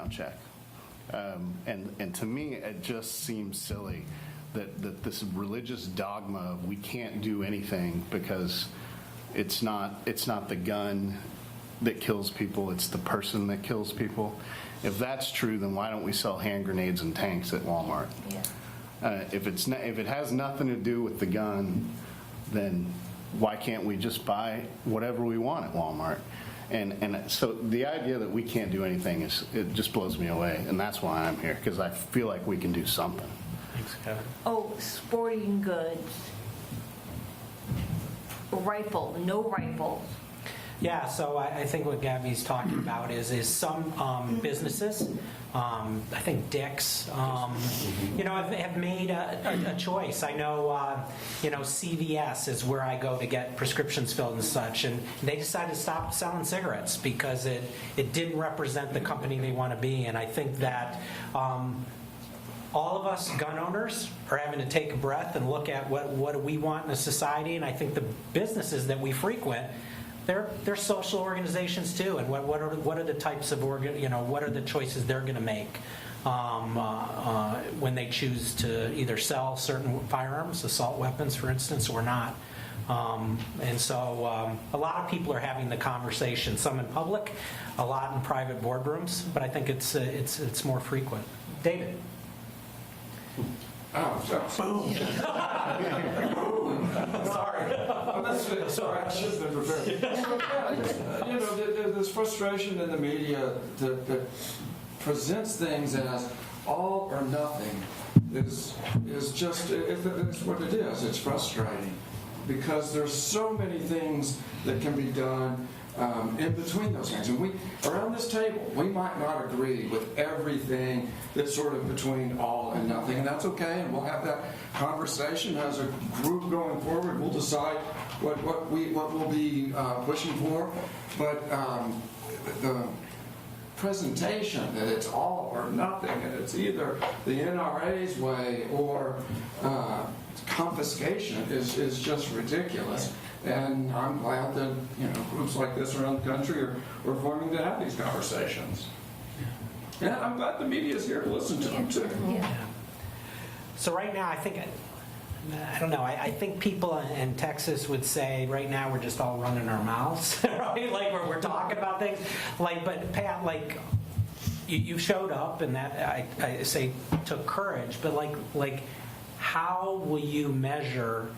background check. And to me, it just seems silly that this religious dogma of we can't do anything because it's not the gun that kills people, it's the person that kills people. If that's true, then why don't we sell hand grenades and tanks at Walmart? Yeah. If it has nothing to do with the gun, then why can't we just buy whatever we want at Walmart? And so the idea that we can't do anything it just blows me away, and that's why I'm here, because I feel like we can do something. Thanks, Kevin. Oh, sporting goods. Rifle, no rifles. Yeah, so I think what Gabby's talking about is some businesses, I think Dick's, have made a choice. I know, CVS is where I go to get prescriptions filled and such, and they decided to stop selling cigarettes because it didn't represent the company they want to be. And I think that all of us gun owners are having to take a breath and look at what do we want in a society. And I think the businesses that we frequent, they're social organizations too, and what are the types of what are the choices they're going to make when they choose to either sell certain firearms, assault weapons, for instance, or not. And so a lot of people are having the conversation. Some in public, a lot in private boardrooms, but I think it's more frequent. David. Oh, sorry. Boom. Sorry. Sorry, I should have been prepared. There's frustration in the media that presents things as all or nothing is just, it's what it is. It's frustrating because there's so many things that can be done in between those things. And we, around this table, we might not agree with everything that's sort of between all and nothing, and that's okay, and we'll have that conversation as a group going forward. We'll decide what we'll be pushing for, but the presentation that it's all or nothing, and it's either the NRA's way or confiscation is just ridiculous. And I'm glad that groups like this around the country are forming to have these conversations. And I'm glad the media is here to listen to them too. Yeah. So right now, I think, I don't know, I think people in Texas would say right now we're just all running our mouths, right? Like we're talking about things. But Pat, you showed up, and that I say took courage. But how will you measure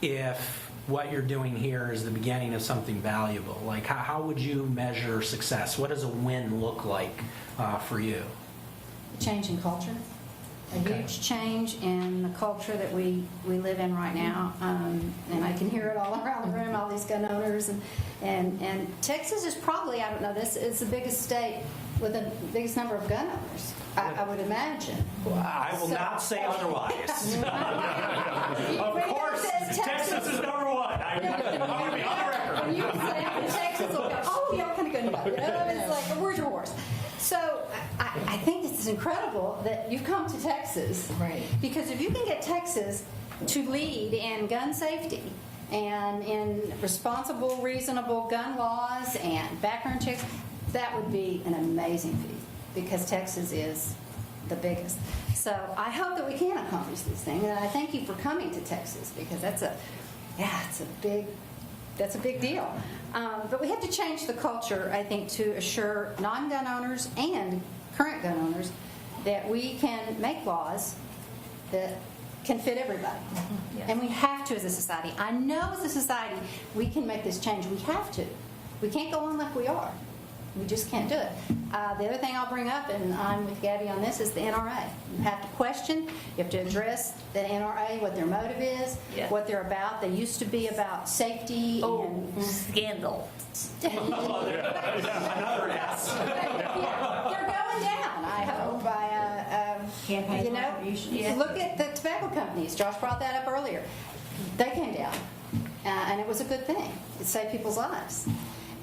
if what you're doing here is the beginning of something valuable? How would you measure success? What does a win look like for you? Change in culture. A huge change in the culture that we live in right now. And I can hear it all around the room, all these gun owners. And Texas is probably, I don't know, this is the biggest state with the biggest number of gun owners, I would imagine. Well, I will not say otherwise. Of course, Texas is number one. I want to be on the record. When you say Texas, will go, oh, yeah, what kind of gun you got? It's like, where's your horse? So I think this is incredible that you've come to Texas. Right. Because if you can get Texas to lead in gun safety and in responsible, reasonable gun laws and background checks, that would be an amazing feat because Texas is the biggest. So I hope that we can accomplish these things, and I thank you for coming to Texas because that's a big deal. But we have to change the culture, I think, to assure non-gun owners and current gun owners that we can make laws that can fit everybody. Yes. And we have to as a society. I know as a society we can make this change. We have to. We can't go on like we are. We just can't do it. The other thing I'll bring up, and I'm with Gabby on this, is the NRA. You have to question, you have to address the NRA, what their motive is, Yeah. what they're about. They used to be about safety and Scandal. Another S. they're going down, I hope. Campaign contributions. Yeah. Look at the tobacco companies. Josh brought that up earlier. They came down, and it was a good thing. It saved people's lives.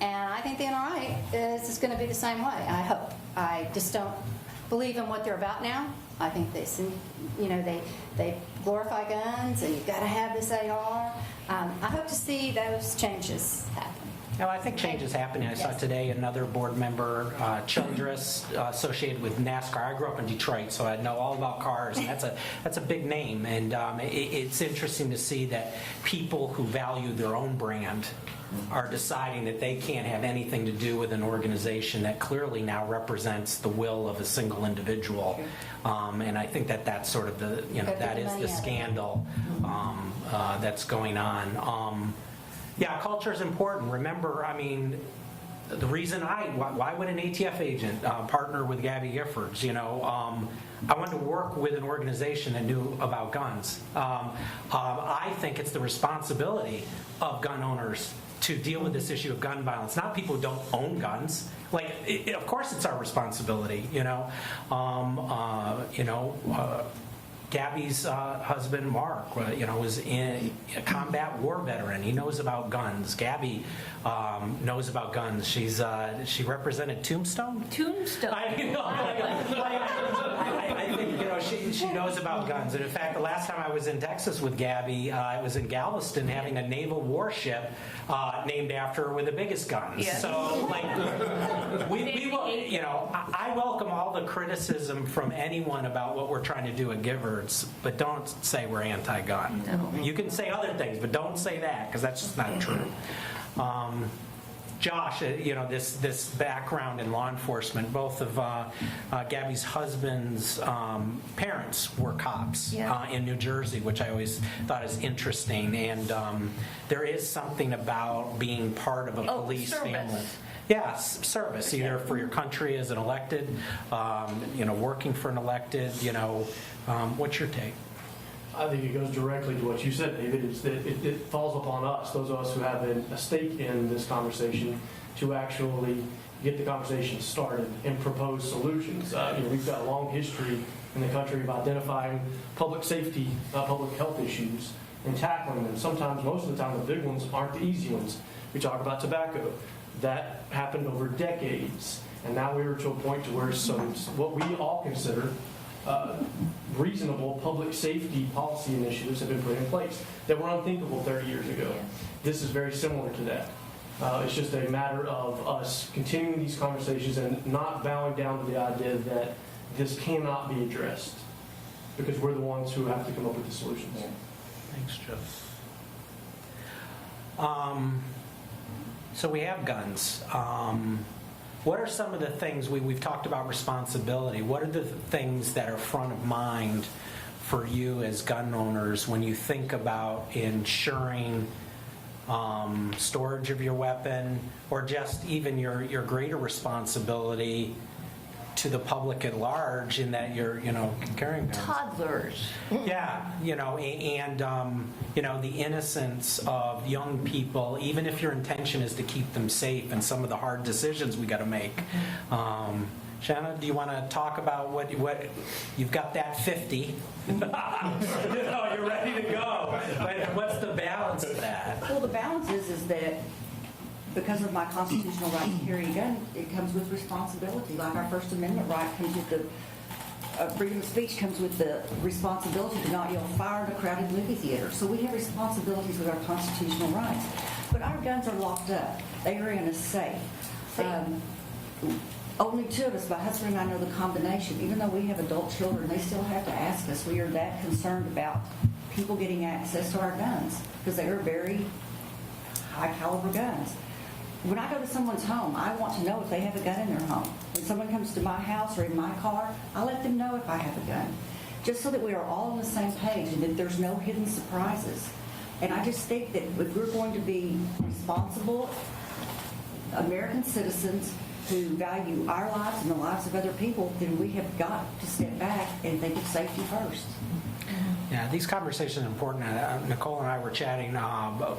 And I think the NRA is going to be the same way, I hope. I just don't believe in what they're about now. I think they glorify guns, and you've got to have this AR. I hope to see those changes happen. No, I think change is happening. I saw today another board member, Childress, associated with NASCAR. I grew up in Detroit, so I know all about cars, and that's a big name. And it's interesting to see that people who value their own brand are deciding that they can't have anything to do with an organization that clearly now represents the will of a single individual. And I think that's sort of that is the scandal that's going on. Yeah, culture is important. Remember, I mean, the reason why would an ATF agent partner with Gabby Giffords? I wanted to work with an organization that knew about guns. I think it's the responsibility of gun owners to deal with this issue of gun violence, not people who don't own guns. Of course it's our responsibility, Gabby's husband, Mark, was a combat war veteran. He knows about guns. Gabby knows about guns. She represented Tombstone? Tombstone. I think she knows about guns. And in fact, the last time I was in Texas with Gabby, I was in Galveston having a naval warship named after her with the biggest guns. Yes. So, we will, I welcome all the criticism from anyone about what we're trying to do at Giffords, but don't say we're anti-gun. No. You can say other things, but don't say that, because that's just not true. Josh, this background in law enforcement, both of Gabby's husband's parents were cops in New Jersey, which I always thought is interesting. And there is something about being part of a police family. Yes, service, either for your country as an elected, working for an elected, what's your take? I think it goes directly to what you said, David. It's that it falls upon us, those of us who have a stake in this conversation, to actually get the conversation started and propose solutions. We've got a long history in the country of identifying public safety, public health issues, and tackling them. Sometimes, most of the time, the big ones aren't the easy ones. We talk about tobacco. That happened over decades, and now we are to a point to where what we all consider reasonable public safety policy initiatives have been put in place that were unthinkable 30 years ago. This is very similar to that. It's just a matter of us continuing these conversations and not bowing down to the idea that this cannot be addressed, because we're the ones who have to come up with the solutions. Thanks, Joe. So we have guns. What are some of the things we've talked about responsibility? What are the things that are front of mind for you as gun owners when you think about ensuring storage of your weapon, or just even your greater responsibility to the public at large in that you're carrying guns? Toddlers. Yeah, and the innocence of young people, even if your intention is to keep them safe, and some of the hard decisions we got to make. Shanna, do you want to talk about what you've got that 50? You're ready to go. But what's the balance of that? Well, the balance is that because of my constitutional right to carry a gun, it comes with responsibility. Like our First Amendment right comes with the freedom of speech comes with the responsibility to not yell fire in a crowded movie theater. So we have responsibilities with our constitutional rights. But our guns are locked up. They are in a safe. Only two of us, my husband and I, know the combination. Even though we have adult children, they still have to ask us. We are that concerned about people getting access to our guns because they are very high caliber guns. When I go to someone's home, I want to know if they have a gun in their home. When someone comes to my house or in my car, I let them know if I have a gun, just so that we are all on the same page and that there's no hidden surprises. And I just think that if we're going to be responsible American citizens who value our lives and the lives of other people, then we have got to step back and think of safety first. Yeah, these conversations are important. Nicole and I were chatting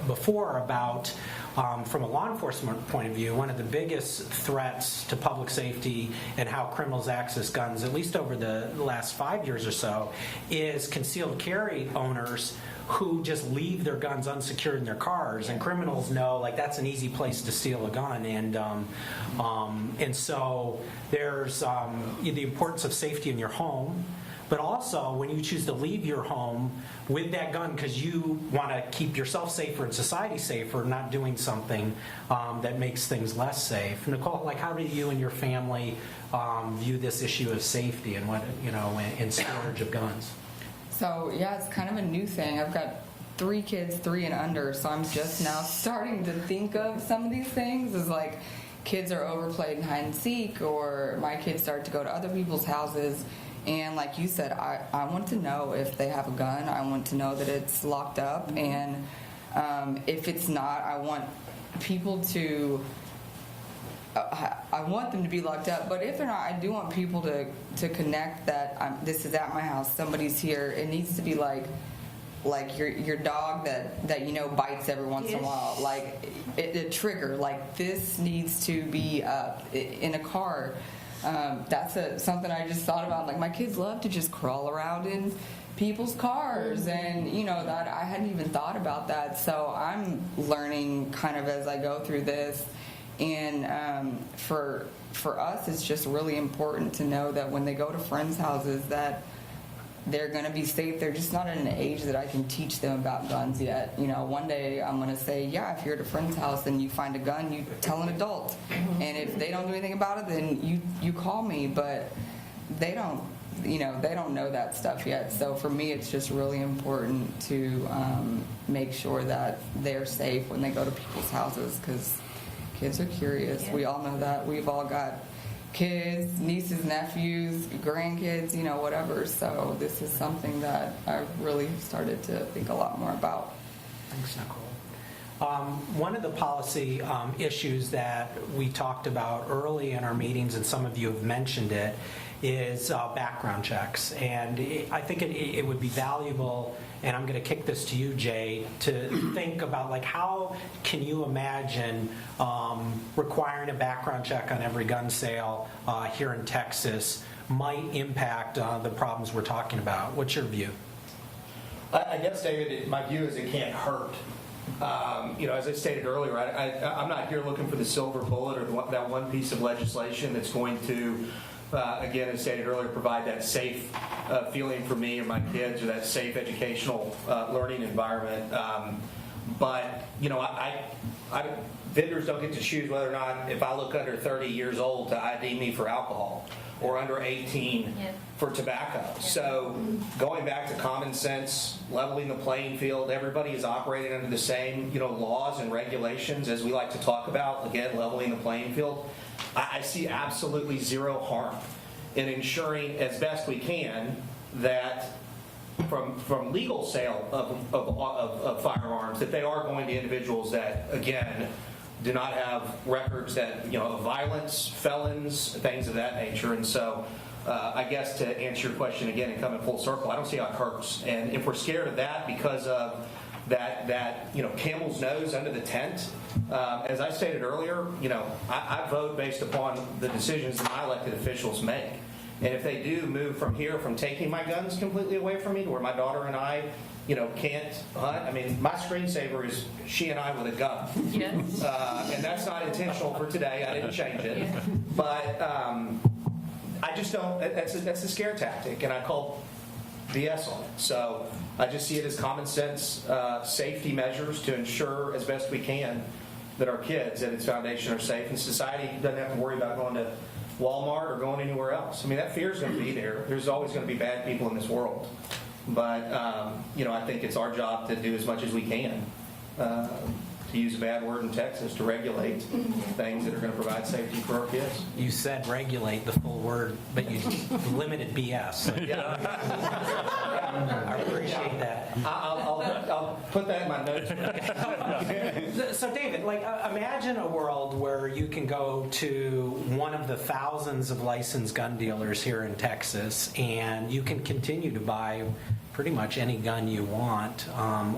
before about, from a law enforcement point of view, one of the biggest threats to public safety and how criminals access guns, at least over the last 5 years or so, is concealed carry owners who just leave their guns unsecured in their cars, and criminals know that's an easy place to steal a gun, and so there's the importance of safety in your home. but also when you choose to leave your home with that gun because you want to keep yourself safer and society safer, not doing something that makes things less safe. Nicole, like how do you and your family view this issue of safety and what, in storage of guns? So yeah, it's kind of a new thing. I've got 3 kids, 3 and under, so I'm just now starting to think of some of these things as like kids are overplayed in hide and seek, or my kids start to go to other people's houses. And like you said, I want to know if they have a gun. I want to know that it's locked up. And if it's not, I want people to, I want them to be locked up. But if they're not, I do want people to connect that this is at my house, somebody's here. It needs to be like your dog that bites every once in a while, like a trigger, like this needs to be in a car. That's something I just thought about. Like my kids love to just crawl around in people's cars, and that I hadn't even thought about that. So I'm learning kind of as I go through this, and for us, it's just really important to know that when they go to friends' houses that they're going to be safe. They're just not at an age that I can teach them about guns yet. One day I'm going to say, yeah, if you're at a friend's house and you find a gun, you tell an adult. And if they don't do anything about it, then you call me. But they don't, they don't know that stuff yet. So for me, it's just really important to make sure that they're safe when they go to people's houses, because kids are curious. Yeah. We all know that. We've all got kids, nieces, nephews, grandkids, whatever. So this is something that I've really started to think a lot more about. Thanks, Nicole. One of the policy issues that we talked about early in our meetings, and some of you have mentioned it, is background checks. And I think it would be valuable, and I'm going to kick this to you, Jay, to think about like how can you imagine requiring a background check on every gun sale here in Texas might impact the problems we're talking about. What's your view? I guess, David, my view is it can't hurt. As I stated earlier, I'm not here looking for the silver bullet or that one piece of legislation that's going to, again, as stated earlier, provide that safe feeling for me or my kids, or that safe educational learning environment. But vendors don't get to choose whether or not, if I look under 30 years old, to ID me for alcohol, or under 18 for tobacco. So going back to common sense, leveling the playing field, everybody is operating under the same laws and regulations, as we like to talk about, again, leveling the playing field. I see absolutely zero harm in ensuring as best we can that from legal sale of firearms, that they are going to individuals that, again, do not have records that of violence, felons, things of that nature. And so I guess to answer your question again and come in full circle, I don't see how it hurts. And if we're scared of that because of that camel's nose under the tent, as I stated earlier, I vote based upon the decisions that my elected officials make. And if they do move from here, from taking my guns completely away from me to where my daughter and I can't hunt. I mean, my screensaver is she and I with a gun. Yes. And that's not intentional for today. I didn't change it. Yeah. But I just don't, that's a scare tactic, and I call BS on it. So I just see it as common sense safety measures to ensure as best we can that our kids at its foundation are safe, and society doesn't have to worry about going to Walmart or going anywhere else. I mean, that fear is going to be there. There's always going to be bad people in this world. But, I think it's our job to do as much as we can, to use a bad word in Texas, to regulate things that are going to provide safety for our kids. You said regulate, the full word, but you limited BS. So. Yeah. I appreciate that. I'll put that in my notes. So, David, imagine a world where you can go to one of the thousands of licensed gun dealers here in Texas, and you can continue to buy pretty much any gun you want,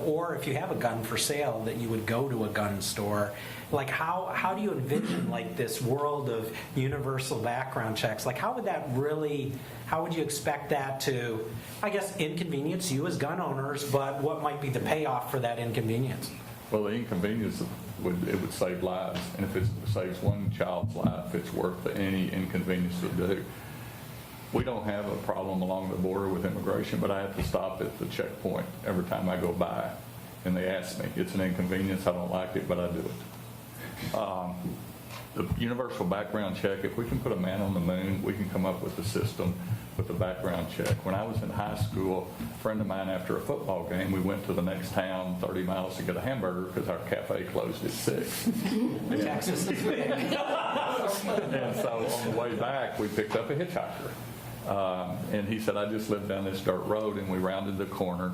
or if you have a gun for sale, that you would go to a gun store. How do you envision this world of universal background checks? How would you expect that to, I guess, inconvenience you as gun owners, but what might be the payoff for that inconvenience? Well, the inconvenience would save lives, and if it saves one child's life, it's worth any inconvenience to do. we don't have a problem along the border with immigration, but I have to stop at the checkpoint every time I go by. And they ask me. It's an inconvenience. I don't like it, but I do it. The universal background check, if we can put a man on the moon, we can come up with a system with a background check. When I was in high school, a friend of mine, after a football game, we went to the next town 30 miles to get a hamburger because our cafe closed at 6. Texas is big. And so on the way back, we picked up a hitchhiker. And he said, I just lived down this dirt road, and we rounded the corner,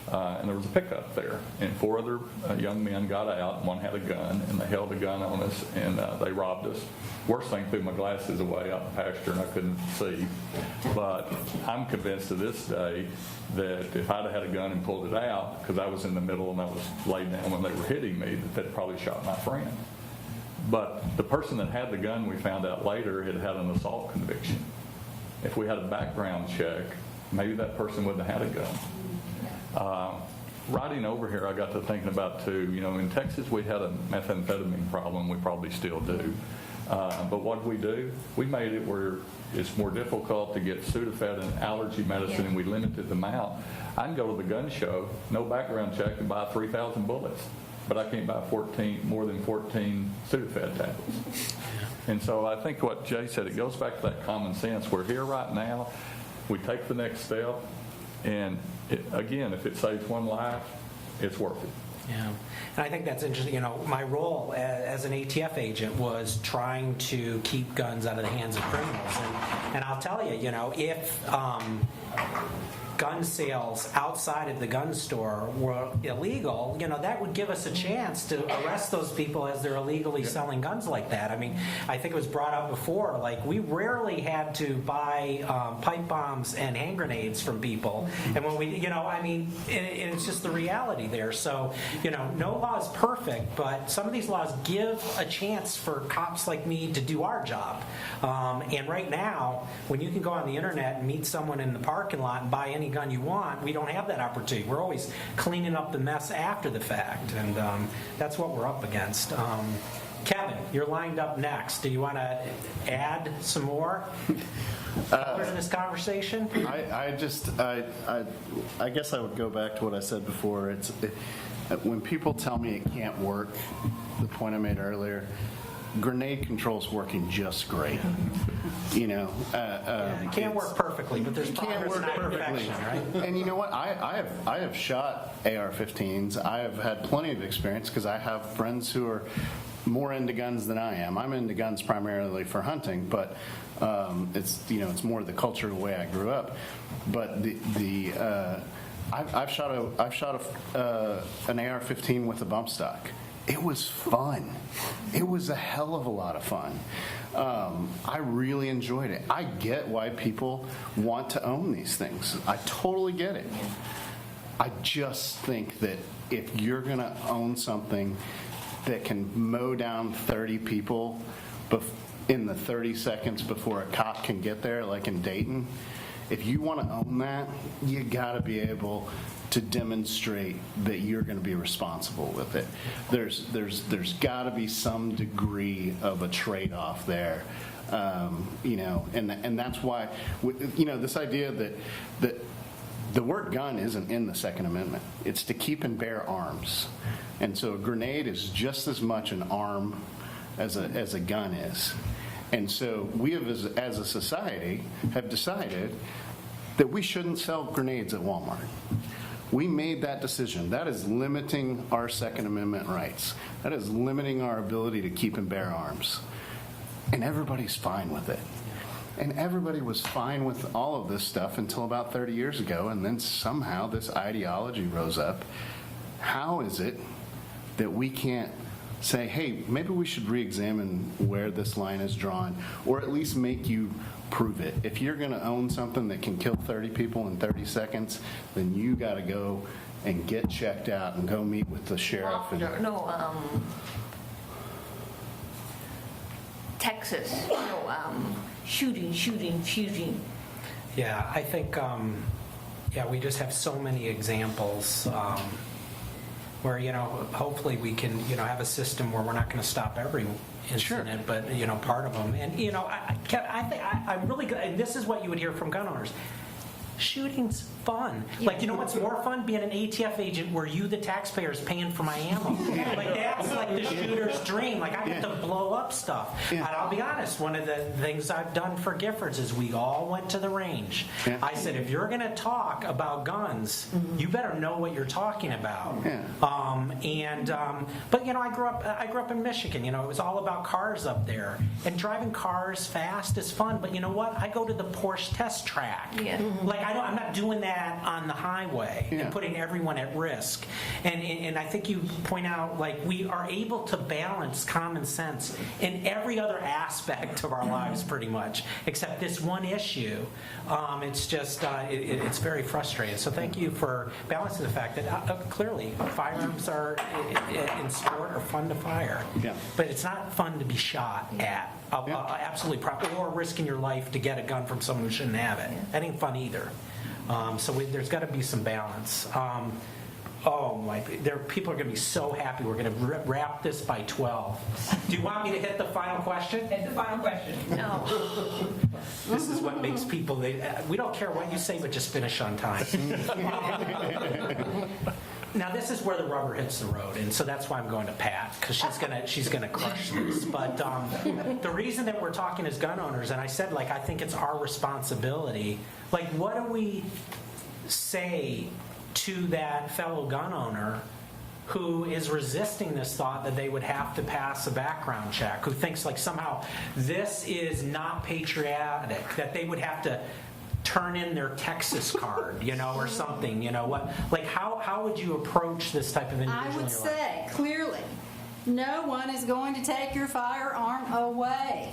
and there was a pickup there. And 4 other young men got out, and one had a gun, and they held a gun on us, and they robbed us. Worst thing, threw my glasses away out in the pasture, and I couldn't see. But I'm convinced to this day that if I'd have had a gun and pulled it out, because I was in the middle and I was laid down when they were hitting me, that they'd probably shot my friend. But the person that had the gun, we found out later, had had an assault conviction. If we had a background check, maybe that person wouldn't have had a gun. Riding over here, I got to thinking about, too, in Texas we had a methamphetamine problem. We probably still do. But what did we do? We made it where it's more difficult to get Sudafed and allergy medicine, and we limited them out. I can go to the gun show, no background check, and buy 3,000 bullets. But I can't buy more than 14 Sudafed tablets. And so I think what Jay said, it goes back to that common sense. We're here right now. We take the next step. And again, if it saves one life, it's worth it. Yeah, and I think that's interesting. My role as an ATF agent was trying to keep guns out of the hands of criminals. And I'll tell you, if gun sales outside of the gun store were illegal, that would give us a chance to arrest those people as they're illegally selling guns like that. I mean, I think it was brought up before, like we rarely had to buy pipe bombs and hand grenades from people. And when we, it's just the reality there. So, no law is perfect, but some of these laws give a chance for cops like me to do our job. And right now, when you can go on the internet and meet someone in the parking lot and buy any gun you want, we don't have that opportunity. We're always cleaning up the mess after the fact, and that's what we're up against. Kevin, you're lined up next. Do you want to add some more color to this conversation? I guess I would go back to what I said before. When people tell me it can't work, the point I made earlier, grenade control's working just great. It can't work perfectly, but there's progress, not perfection, right? And you know what? I have shot AR-15s. I have had plenty of experience because I have friends who are more into guns than I am. I'm into guns primarily for hunting, but it's more the culture, the way I grew up. But I've shot an AR-15 with a bump stock. It was fun. It was a hell of a lot of fun. I really enjoyed it. I get why people want to own these things. I totally get it. I just think that if you're going to own something that can mow down 30 people in the 30 seconds before a cop can get there, like in Dayton, if you want to own that, you got to be able to demonstrate that you're going to be responsible with it. There's got to be some degree of a trade-off there, and that's why this idea that the word gun isn't in the Second Amendment. It's to keep and bear arms, and so a grenade is just as much an arm as a gun is. And so we have, as a society, have decided that we shouldn't sell grenades at Walmart. We made that decision. That is limiting our Second Amendment rights. That is limiting our ability to keep and bear arms. And everybody's fine with it. And everybody was fine with all of this stuff until about 30 years ago, and then somehow this ideology rose up. How is it that we can't say, hey, maybe we should re-examine where this line is drawn, or at least make you prove it. If you're going to own something that can kill 30 people in 30 seconds, then you got to go and get checked out and go meet with the sheriff. Texas, shooting. Yeah, I think, we just have so many examples. where, hopefully we can, have a system where we're not going to stop every incident, but, part of them. And, I think I'm really good, and this is what you would hear from gun owners. Shooting's fun. Like, what's more fun? Being an ATF agent where you, the taxpayer, is paying for my ammo. Like, that's like the shooter's dream. Like, I get to blow up stuff. And I'll be honest, one of the things I've done for Giffords is we all went to the range. I said, if you're going to talk about guns, you better know what you're talking about. But I grew up in Michigan. It was all about cars up there. And driving cars fast is fun. But you know what? I go to the Porsche test track. Like, I'm not doing that on the highway and putting everyone at risk. And I think you point out, like, we are able to balance common sense in every other aspect of our lives pretty much, except this one issue. It's just, it's very frustrating. So thank you for balancing the fact that clearly firearms are in sport are fun to fire. But it's not fun to be shot at. Absolutely proper, or risking your life to get a gun from someone who shouldn't have it. That ain't fun either. So there's got to be some balance. People are going to be so happy. We're going to wrap this by 12. Do you want me to hit the final question? Hit the final question. No. This is what makes people. We don't care what you say, but just finish on time. Now this is where the rubber hits the road, and so that's why I'm going to Pat, because she's gonna crush this. But the reason that we're talking as gun owners, and I said, like, I think it's our responsibility. Like, what do we say to that fellow gun owner who is resisting this thought that they would have to pass a background check, who thinks like somehow this is not patriotic, that they would have to turn in their Texas card, or something, what? Like, how would you approach this type of individual? I would say, clearly, no one is going to take your firearm away.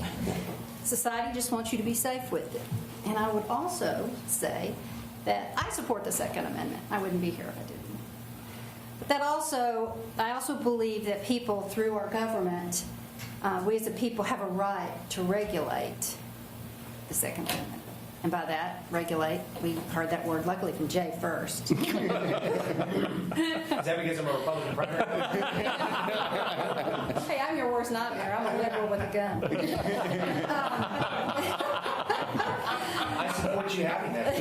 Society just wants you to be safe with it. And I would also say that I support the Second Amendment. I wouldn't be here if I didn't. But I also believe that people, through our government, we as a people have a right to regulate the Second Amendment. And by that, regulate, we heard that word luckily from Jay first. Is that because I'm a Republican primary? Hey, I'm your worst nightmare. I'm a liberal with a gun. I support you having that.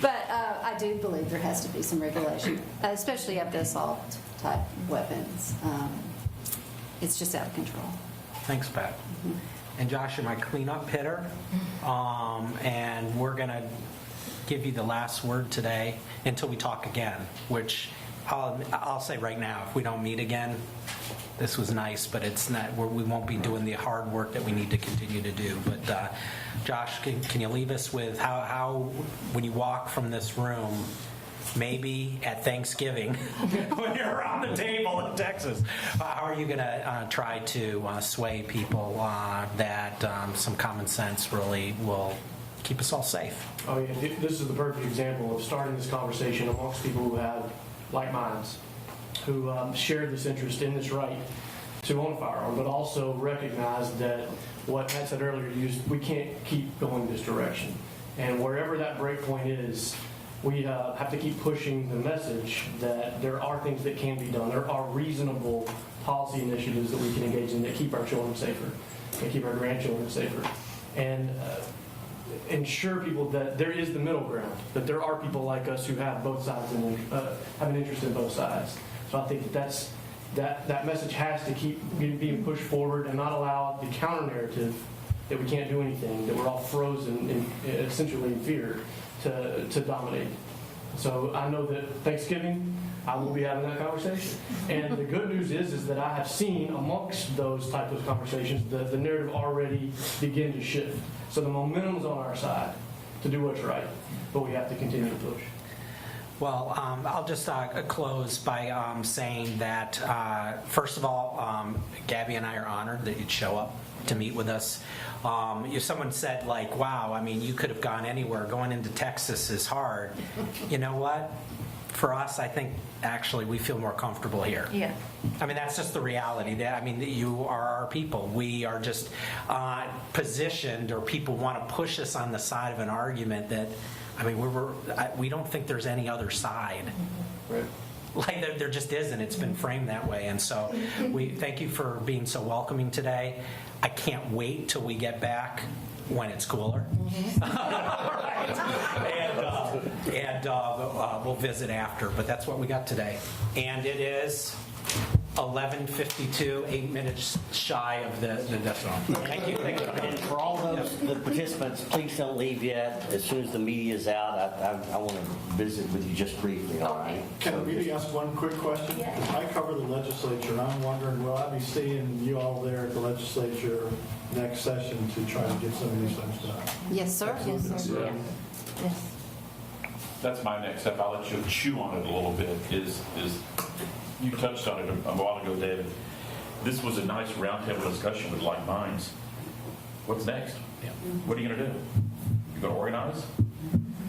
But I do believe there has to be some regulation, especially of the assault type weapons. It's just out of control. Thanks, Pat. And Josh, you're my cleanup hitter, and we're going to give you the last word today until we talk again, which I'll say right now, if we don't meet again, this was nice, but it's not. We won't be doing the hard work that we need to continue to do. But Josh, can you leave us with how when you walk from this room, maybe at Thanksgiving, when you're around the table in Texas, how are you going to try to sway people that some common sense really will keep us all safe? Oh yeah, this is the perfect example of starting this conversation amongst people who have like minds, who share this interest in this right to own a firearm, but also recognize that what Pat said earlier, we can't keep going this direction. And wherever that break point is, we have to keep pushing the message that there are things that can be done. There are reasonable policy initiatives that we can engage in that keep our children safer and keep our grandchildren safer. And ensure people that there is the middle ground, that there are people like us who have both sides and have an interest in both sides. So I think that message has to keep being pushed forward and not allow the counter narrative that we can't do anything, that we're all frozen essentially in fear to dominate. So I know that Thanksgiving, I will be having that conversation. And the good news is that I have seen amongst those types of conversations the narrative already begin to shift. So the momentum's on our side to do what's right, but we have to continue to push. Well, I'll just close by saying that, first of all, Gabby and I are honored that you'd show up to meet with us. If someone said, like, wow, I mean, you could have gone anywhere. Going into Texas is hard. You know what? For us, I think, actually, we feel more comfortable here. Yeah. I mean, that's just the reality. You are our people. We are just positioned, or people want to push us on the side of an argument that, I mean, we don't think there's any other side. Right. like there just isn't. It's been framed that way. And so we thank you for being so welcoming today. I can't wait till we get back when it's cooler. Right. And we'll visit after, but that's what we got today. And it is 11:52, 8 minutes shy of the death zone. Thank you. Thank you. And for all those the participants, please don't leave yet. As soon as the media is out, I want to visit with you just briefly, all right? Can I maybe ask one quick question? I cover the legislature, and I'm wondering, will I be seeing you all there at the legislature next session to try to get some of these things done? Yes, sir. Yes, sir. Yes. That's my next step. I'll let you chew on it a little bit. Is you touched on it a while ago, David. This was a nice roundtable discussion with like minds. What's next? Yeah. What are you going to do? You're going to organize?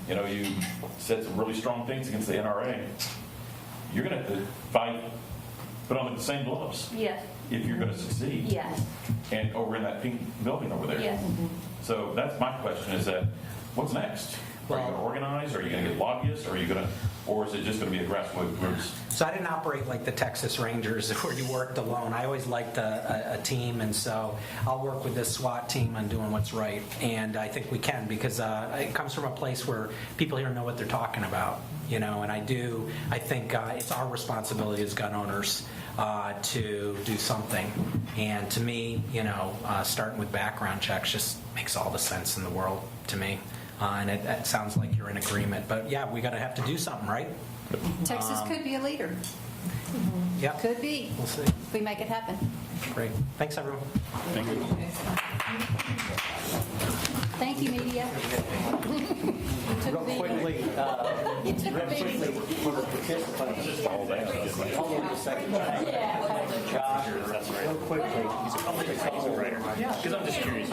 You know, you said some really strong things against the NRA. You're going to fight, put on the same gloves Yes. if you're going to succeed. Yes. And over in that pink building over there. Yes. So that's my question: is that what's next? Are you going to organize? Are you going to get lobbyists? Or is it just going to be a grassroots? So I didn't operate like the Texas Rangers where you worked alone. I always liked a team, and so I'll work with this SWAT team on doing what's right. And I think we can, because it comes from a place where people here know what they're talking about, you know, and I think it's our responsibility as gun owners to do something. And to me, you know, starting with background checks just makes all the sense in the world to me. And it sounds like you're in agreement. But yeah, we got to have to do something, right? Texas could be a leader. Yeah. Could be. We'll see. If we make it happen. Great. Thanks, everyone. Thank you. Thank you, media. Real quickly, for the participants. Hold on a second. Josh, real quickly. He's a public writer. Because I'm just curious.